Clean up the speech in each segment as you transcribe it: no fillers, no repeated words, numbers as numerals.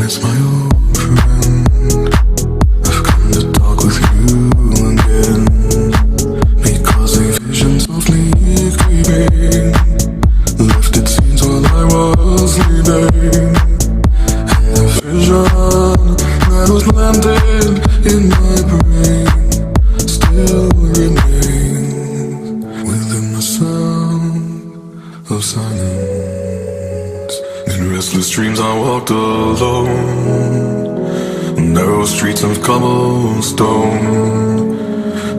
darkness, my old friend. I've come to talk with you again, because a vision softly creeping left its scenes while I was sleeping. And the vision that was planted in my brain still remains within the sound of silence. In restless dreams I walked alone, narrow streets of cobblestone.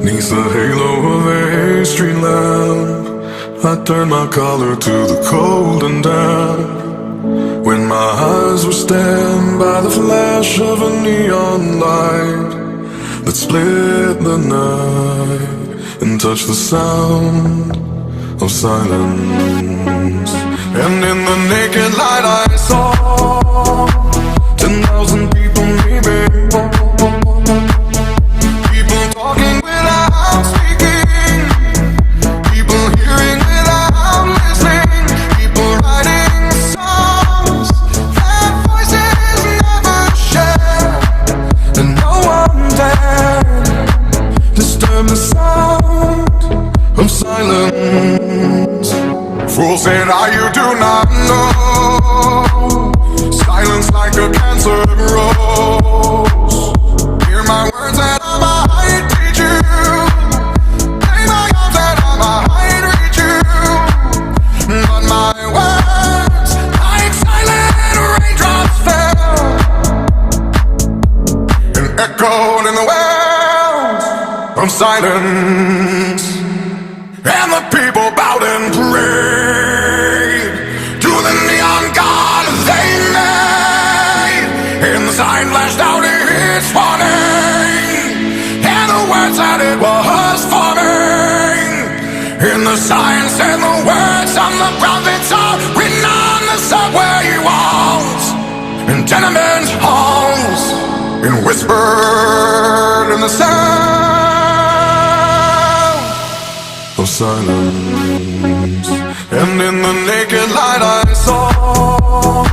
'Neath the halo of a street lamp, I turned my collar to the cold and damp. When my eyes were stabbed by the flash of a neon light that split the night and touched the sound of silence. And in the naked light I saw 10,000 people leaving, people talking without speaking, people hearing without listening, people writing songs that voices never share, and no one dared disturb the sound of silence. Fool said, you do not know. Silence like a cancer grows. Hear my words and I might teach you. Play my arms and I might reach you. But my words, like silent raindrops, fell and echoed in the wells of silence. And the people bowed and prayed to the neon god they made. And the sign flashed out its warning, and the words that it was forming. And the sign said the words on the prophets are written on the subway walls and tenement halls, and whispered in the sound of silence. And in the naked light I saw